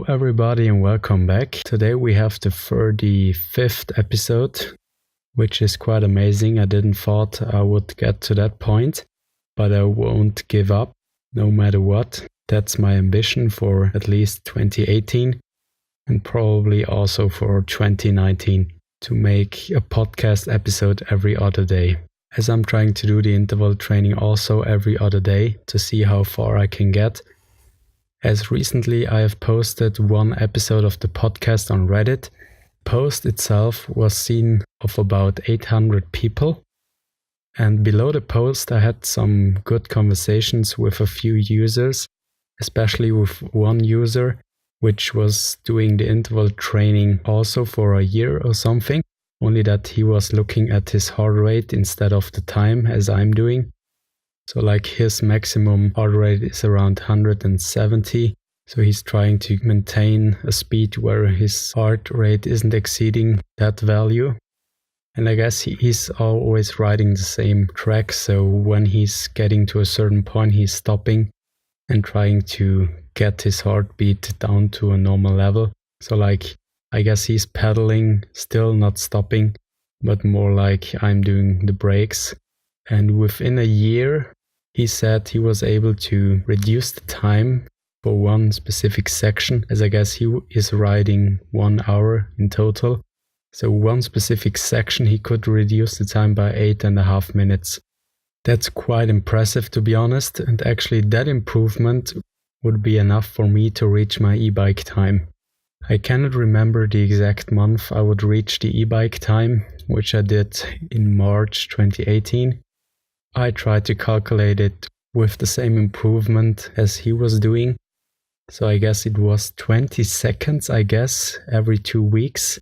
everybody, and welcome back. Today we have the 35th episode, which is quite amazing. I didn't thought I would get to that point, but I won't give up no matter what. That's my ambition for at least 2018 and probably also for 2019 to make a podcast episode every other day. As I'm trying to do the interval training also every other day to see how far I can get. As recently I have posted one episode of the podcast on Reddit. Post itself was seen of about 800 people. And below the post I had some good conversations with a few users, especially with one user, which was doing the interval training also for a year or something, only that he was looking at his heart rate instead of the time as I'm doing. So like his maximum heart rate is around 170. So he's trying to maintain a speed where his heart rate isn't exceeding that value. And I guess he's always riding the same track. So when he's getting to a certain point, he's stopping and trying to get his heartbeat down to a normal level. So like, I guess he's pedaling, still not stopping, but more like I'm doing the brakes. And within a year, he said he was able to reduce the time for one specific section, as I guess he is riding 1 hour in total. So one specific section, he could reduce the time by 8.5 minutes. That's quite impressive, to be honest. And actually that improvement would be enough for me to reach my e-bike time. I cannot remember the exact month I would reach the e-bike time, which I did in March 2018. I tried to calculate it with the same improvement as he was doing. So I guess it was 20 seconds, every 2 weeks.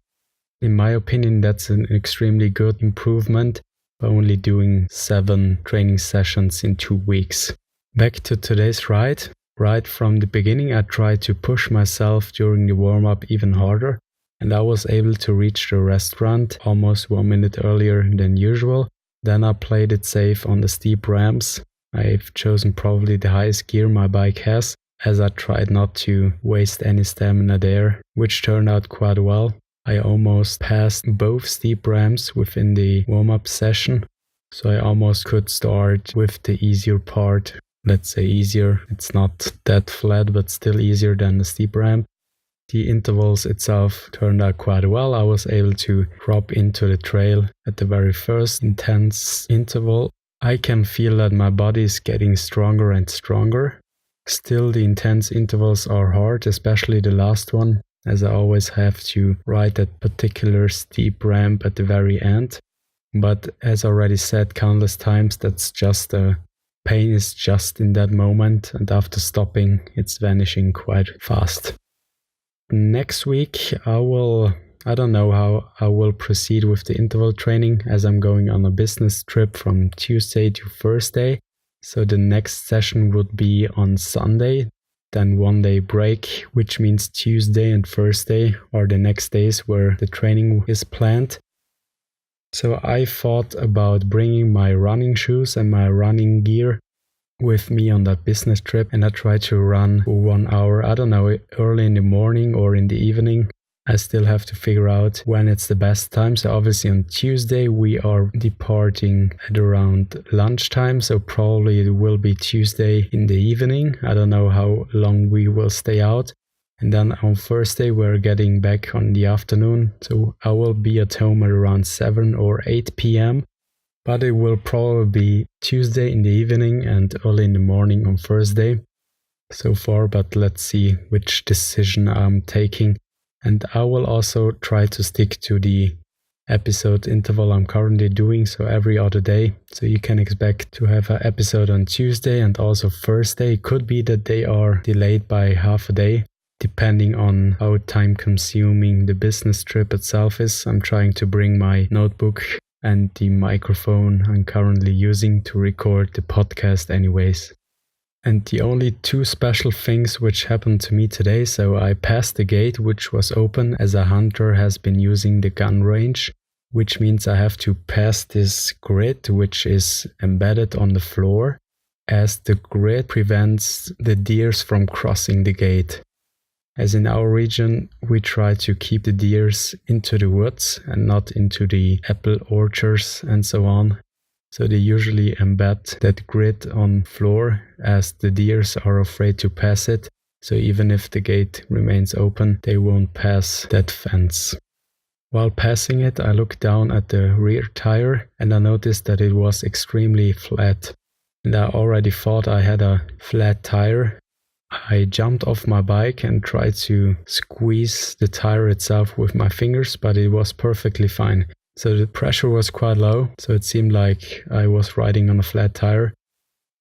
In my opinion, that's an extremely good improvement by only doing 7 training sessions in 2 weeks. Back to today's ride. Right from the beginning, I tried to push myself during the warm-up even harder, and I was able to reach the restaurant almost 1 minute earlier than usual. Then I played it safe on the steep ramps. I've chosen probably the highest gear my bike has, as I tried not to waste any stamina there, which turned out quite well. I almost passed both steep ramps within the warm-up session, so I almost could start with the easier part. Let's say easier, it's not that flat, but still easier than the steep ramp. The intervals itself turned out quite well. I was able to drop into the trail at the very first intense interval. I can feel that my body is getting stronger and stronger. Still, the intense intervals are hard, especially the last one, as I always have to ride that particular steep ramp at the very end. But as already said countless times, that's just pain is just in that moment, and after stopping, it's vanishing quite fast. Next week, I don't know how I will proceed with the interval training, as I'm going on a business trip from Tuesday to Thursday. So the next session would be on Sunday, then 1 day break, which means Tuesday and Thursday are the next days where the training is planned. So I thought about bringing my running shoes and my running gear with me on that business trip, and I tried to run for 1 hour, I don't know, early in the morning or in the evening. I still have to figure out when it's the best time. So obviously on Tuesday we are departing at around lunchtime, so probably it will be Tuesday in the evening. I don't know how long we will stay out. And then on Thursday we're getting back on the afternoon, so I will be at home at around 7 or 8 p.m. But it will probably be Tuesday in the evening and early in the morning on Thursday so far, but let's see which decision I'm taking. And I will also try to stick to the episode interval I'm currently doing, so every other day. So you can expect to have an episode on Tuesday and also Thursday. It could be that they are delayed by half a day, depending on how time consuming the business trip itself is. I'm trying to bring my notebook and the microphone I'm currently using to record the podcast anyways. And the only 2 special things which happened to me today, so I passed the gate which was open as a hunter has been using the gun range, which means I have to pass this grid which is embedded on the floor, as the grid prevents the deers from crossing the gate. as in our region we try to keep the deers into the woods and not into the apple orchards and so on. So they usually embed that grid on floor as the deers are afraid to pass it. So even if the gate remains open, they won't pass that fence. While passing it, I looked down at the rear tire and I noticed that it was extremely flat. And I already thought I had a flat tire. I jumped off my bike and tried to squeeze the tire itself with my fingers, but it was perfectly fine. So the pressure was quite low, so it seemed like I was riding on a flat tire.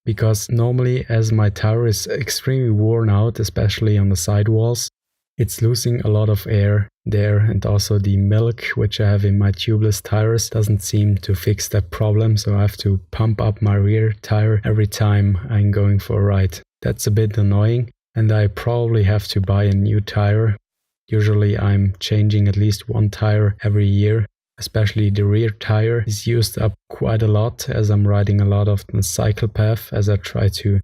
Because normally, as my tire is extremely worn out, especially on the sidewalls, it's losing a lot of air there, and also the milk which I have in my tubeless tires doesn't seem to fix that problem, so I have to pump up my rear tire every time I'm going for a ride. That's a bit annoying, and I probably have to buy a new tire. Usually I'm changing at least one tire every year. Especially the rear tire is used up quite a lot as I'm riding a lot of the cycle path, as I try to,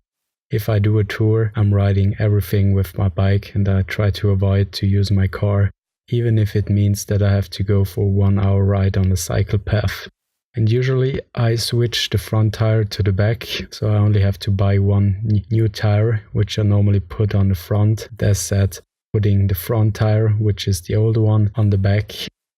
if I do a tour, I'm riding everything with my bike and I try to avoid to use my car, even if it means that I have to go for a 1 hour ride on the cycle path. And usually I switch the front tire to the back, so I only have to buy one new tire, which I normally put on the front. That said, putting the front tire, which is the old one, on the back.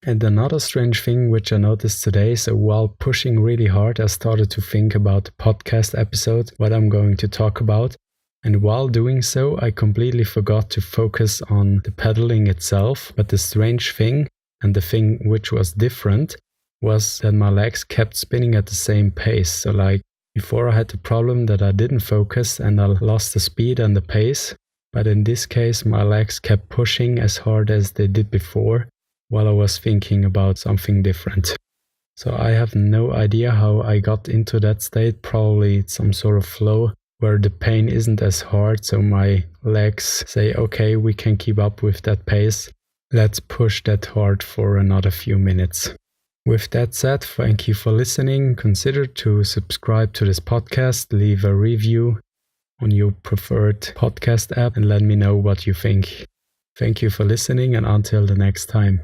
And another strange thing which I noticed today, so while pushing really hard, I started to think about the podcast episode, what I'm going to talk about. And while doing so, I completely forgot to focus on the pedaling itself. But the strange thing, and the thing which was different, was that my legs kept spinning at the same pace. So like before I had the problem that I didn't focus and I lost the speed and the pace. But in this case, my legs kept pushing as hard as they did before, while I was thinking about something different. So I have no idea how I got into that state. Probably it's some sort of flow where the pain isn't as hard, so my legs say, okay, we can keep up with that pace. Let's push that hard for another few minutes. With that said, thank you for listening. Consider to subscribe to this podcast, leave a review on your preferred podcast app, and let me know what you think. Thank you for listening, and until the next time.